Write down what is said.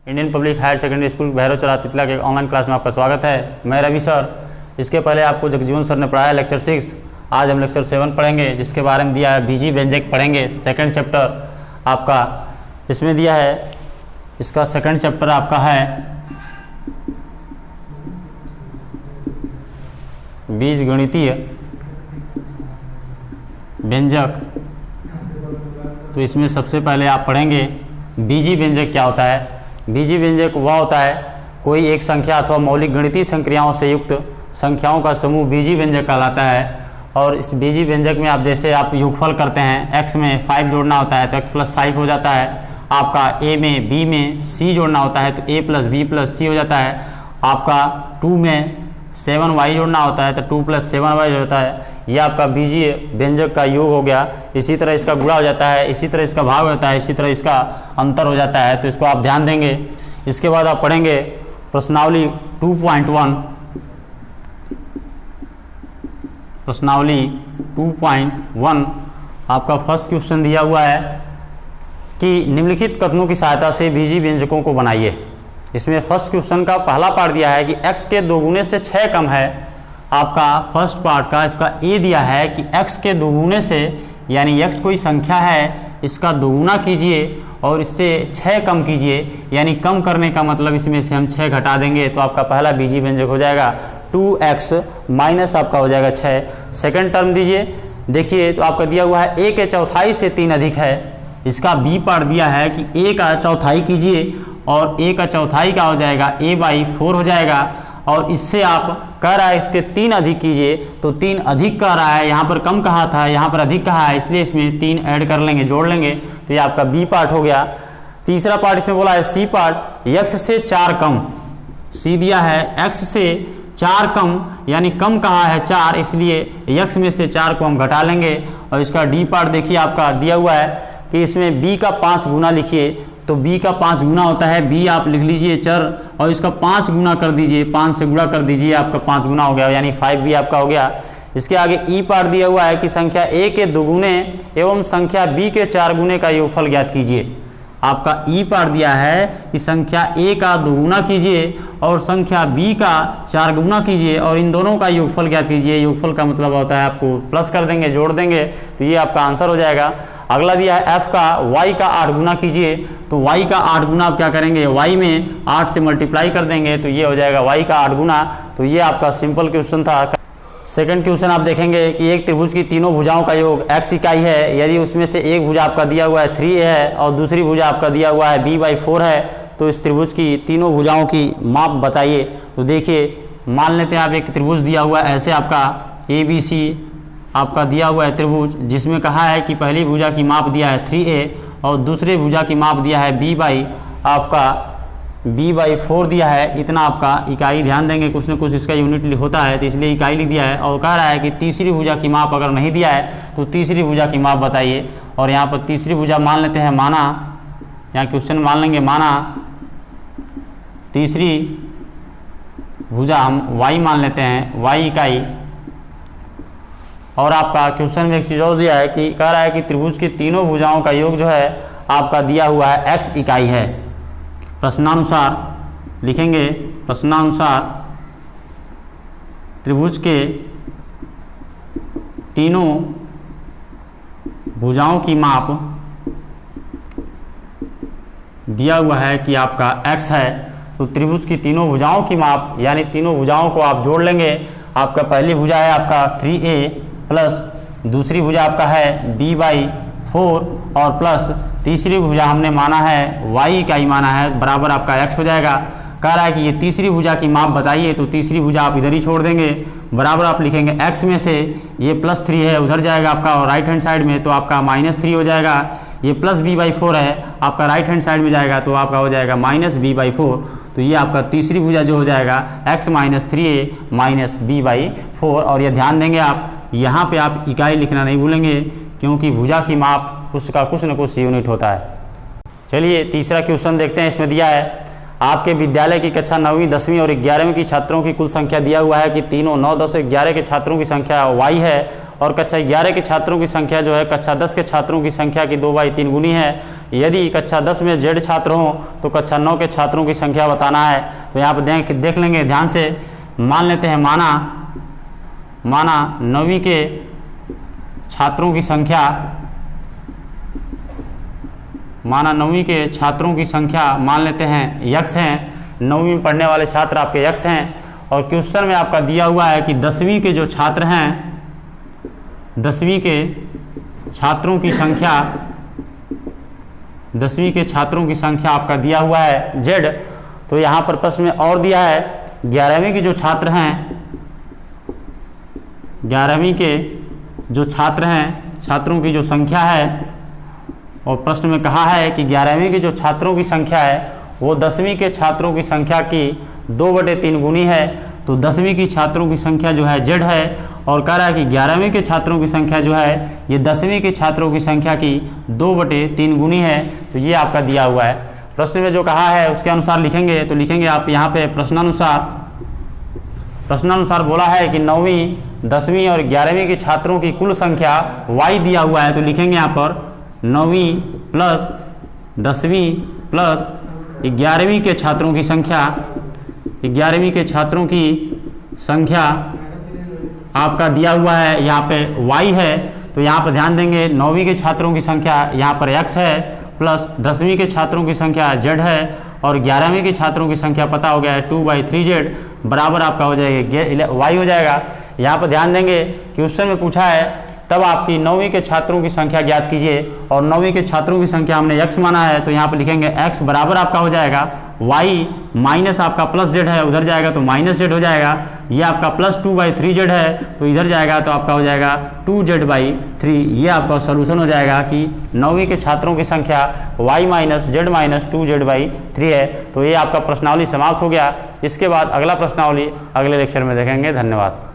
Indian public higher secondary school Bhairavchara Titla के online class में आपका स्वागत है। मैं रवि सर। इसके पहले आपको जगजीवन सर ने पढ़ाया लेक्चर 6। आज हम लेक्चर 7 पढ़ेंगे, जिसके बारे में दिया है बीजी व्यंजक पढ़ेंगे। सेकंड चैप्टर आपका इसमें दिया है, इसका सेकंड चैप्टर आपका है बीजगणितीय व्यंजक। तो इसमें सबसे पहले आप पढ़ेंगे बीजी व्यंजक क्या होता है। बीजी व्यंजक वह होता है कोई एक संख्या अथवा मौलिक गणितीय संक्रियाओं से युक्त संख्याओं का समूह बीजी व्यंजक कहलाता है। और इस बीजी व्यंजक में आप जैसे आप योगफल करते हैं, x में 5 जोड़ना होता है तो x + 5 हो जाता है। आपका a में b में c जोड़ना होता है तो a + b + c हो जाता है। आपका 2 में 7y जोड़ना होता है तो 2 + 7y हो जाता है। यह आपका बीजी व्यंजक का योग हो गया। इसी तरह इसका गुणा हो जाता है, इसी तरह इसका भाग हो जाता है, इसी तरह इसका अंतर हो जाता है। तो इसको आप ध्यान देंगे। इसके बाद आप पढ़ेंगे प्रश्नावली 2.1। प्रश्नावली 2.1 आपका फर्स्ट क्वेश्चन दिया हुआ है कि निम्नलिखित कथनों की सहायता से बीजी व्यंजकों को बनाइए। इसमें फर्स्ट क्वेश्चन का पहला पार्ट दिया है कि x के 2 गुने से 6 कम है। आपका फर्स्ट पार्ट का इसका ए दिया है कि x के 2 गुने से, यानी x कोई संख्या है, इसका 2 गुना कीजिए और इससे 6 कम कीजिए। यानी कम करने का मतलब इसमें से हम 6 घटा देंगे तो आपका पहला बीजी व्यंजक हो जाएगा 2x माइनस आपका हो जाएगा 6। सेकंड टर्म दीजिए, देखिए तो आपका दिया हुआ है a के चौथाई से 3 अधिक है। इसका बी पार्ट दिया है कि a का चौथाई कीजिए और a का चौथाई का हो जाएगा a/4 हो जाएगा। और इससे आप कह रहा है इसके 3 अधिक कीजिए तो 3 अधिक कह रहा है, यहाँ पर कम कहा था, यहाँ पर अधिक कहा है, इसलिए इसमें 3 ऐड कर लेंगे, जोड़ लेंगे। तो ये आपका बी पार्ट हो गया। तीसरा पार्ट इसमें बोला है सी पार्ट, x से 4 कम। सी दिया है x से 4 कम, यानी कम कहा है 4, इसलिए x में से 4 को हम घटा लेंगे। और इसका डी पार्ट देखिए आपका दिया हुआ है कि इसमें b का 5 गुना लिखिए। तो b का 5 गुना होता है, b आप लिख लीजिए चर और इसका 5 गुना कर दीजिए, 5 से गुणा कर दीजिए, आपका 5 गुना हो गया, यानी 5b आपका हो गया। इसके आगे ई पार्ट दिया हुआ है कि संख्या a के 2 गुने एवं संख्या b के 4 गुने का योगफल ज्ञात कीजिए। आपका ई पार्ट दिया है कि संख्या a का 2 गुना कीजिए और संख्या b का 4 गुना कीजिए और इन दोनों का योगफल ज्ञात कीजिए। योगफल का मतलब होता है आपको प्लस कर देंगे, जोड़ देंगे, तो ये आपका आंसर हो जाएगा। अगला दिया है f का y का 8 गुना कीजिए। तो y का 8 गुना आप क्या करेंगे, y में 8 से मल्टीप्लाई कर देंगे तो ये हो जाएगा y का 8 गुना। तो ये आपका सिंपल क्वेश्चन था। सेकंड क्वेश्चन आप देखेंगे कि एक त्रिभुज की तीनों भुजाओं का योग x इकाई है। यदि उसमें से एक भुजा आपका दिया हुआ है 3a है और दूसरी भुजा आपका दिया हुआ है b/4 है, तो इस त्रिभुज की तीनों भुजाओं की माप बताइए। तो देखिए मान लेते हैं आप एक त्रिभुज दिया हुआ है ऐसे, आपका ABC आपका दिया हुआ है त्रिभुज, जिसमें कहा है कि पहली भुजा की माप दिया है 3a और दूसरे भुजा की माप दिया है b/4 दिया है। इतना आपका इकाई ध्यान देंगे, कुछ न कुछ इसका यूनिट होता है तो इसलिए इकाई लिख दिया है। और कह रहा है कि तीसरी भुजा की माप अगर नहीं दिया है तो तीसरी भुजा की माप बताइए। और यहाँ पर तीसरी भुजा मान लेते हैं माना, यहाँ क्वेश्चन मान लेंगे माना तीसरी भुजा हम y मान लेते हैं, y इकाई। और आपका क्वेश्चन में एक चीज़ और दिया है कि कह रहा है कि त्रिभुज की तीनों भुजाओं का योग जो है आपका दिया हुआ है x इकाई है। प्रश्नानुसार लिखेंगे, प्रश्नानुसार त्रिभुज के तीनों भुजाओं की माप दिया हुआ है कि आपका x है। तो त्रिभुज की तीनों भुजाओं की माप, यानी तीनों भुजाओं को आप जोड़ लेंगे। आपका पहली भुजा है आपका 3a प्लस दूसरी भुजा आपका है b/4 और प्लस तीसरी भुजा हमने माना है y इकाई माना है, बराबर आपका x हो जाएगा। कह रहा है कि ये तीसरी भुजा की माप बताइए। तो तीसरी भुजा आप इधर ही छोड़ देंगे, बराबर आप लिखेंगे x में से ये +3 है उधर जाएगा आपका और राइट हैंड साइड में, तो आपका -3 हो जाएगा। ये प्लस b/4 है आपका राइट हैंड साइड में जाएगा तो आपका हो जाएगा -b/4। तो ये आपका तीसरी भुजा जो हो जाएगा x - 3a - b/4। और ये ध्यान देंगे आप, यहाँ पे आप इकाई लिखना नहीं भूलेंगे क्योंकि भुजा की माप उसका कुछ न कुछ यूनिट होता है। चलिए तीसरा क्वेश्चन देखते हैं। इसमें दिया है आपके विद्यालय की कक्षा 9वीं 10वीं और 11वीं की छात्रों की कुल संख्या दिया हुआ है कि तीनों 9, 10, 11 के छात्रों की संख्या y है और कक्षा 11 के छात्रों की संख्या जो है कक्षा 10 के छात्रों की संख्या की 2/3 गुनी है। यदि कक्षा 10 में Z छात्र हों तो कक्षा 9 के छात्रों की संख्या बताना है। तो यहाँ पर देख लेंगे ध्यान से, मान लेते हैं माना 9वीं के छात्रों की संख्या, माना 9वीं के छात्रों की संख्या मान लेते हैं x हैं, 9वीं में पढ़ने वाले छात्र आपके x हैं, और क्वेश्चन में आपका दिया हुआ है कि 10वीं के जो छात्र हैं, 10वीं के छात्रों की संख्या, 10वीं के छात्रों की संख्या आपका दिया हुआ है Z। तो यहाँ पर प्रश्न में और दिया है 11वीं के जो छात्र हैं, 11वीं के जो छात्र हैं, छात्रों की जो संख्या है, और प्रश्न में कहा है कि 11वीं के जो छात्रों की संख्या है वो 10वीं के छात्रों की संख्या की 2/3 गुनी है। तो 10वीं की छात्रों की संख्या जो है Z है, और कह रहा है कि 11वीं के छात्रों की संख्या जो है ये 10वीं के छात्रों की संख्या की 2/3 गुनी है। तो ये आपका दिया हुआ है। प्रश्न में जो कहा है उसके अनुसार लिखेंगे, तो लिखेंगे आप यहाँ पे प्रश्नानुसार बोला है कि 9वीं 10वीं और 11वीं के छात्रों की कुल संख्या y दिया हुआ है। तो लिखेंगे यहाँ पर 9वीं प्लस 10वीं प्लस 11वीं के छात्रों की संख्या, 11वीं के छात्रों की संख्या आपका दिया हुआ है यहाँ पे y है। तो यहाँ पर ध्यान देंगे 9वीं के छात्रों की संख्या यहाँ पर x है, प्लस 10वीं के छात्रों की संख्या Z है, और 11वीं के छात्रों की संख्या पता हो गया है 2/3Z बराबर आपका हो जाएगा y हो जाएगा। यहाँ पर ध्यान देंगे क्वेश्चन में पूछा है तब आपकी 9वीं के छात्रों की संख्या ज्ञात कीजिए, और 9वीं के छात्रों की संख्या हमने x माना है। तो यहाँ पर लिखेंगे x बराबर आपका हो जाएगा y माइनस आपका प्लस Z है, उधर जाएगा तो माइनस Z हो जाएगा। ये आपका प्लस 2/3Z है, तो इधर जाएगा तो आपका हो जाएगा 2Z/3। ये आपका सोल्यूशन हो जाएगा कि 9वीं के छात्रों की संख्या y minus Z minus 2Z/3 है। तो ये आपका प्रश्नावली समाप्त हो गया। इसके बाद अगला प्रश्नावली अगले लेक्चर में देखेंगे। धन्यवाद।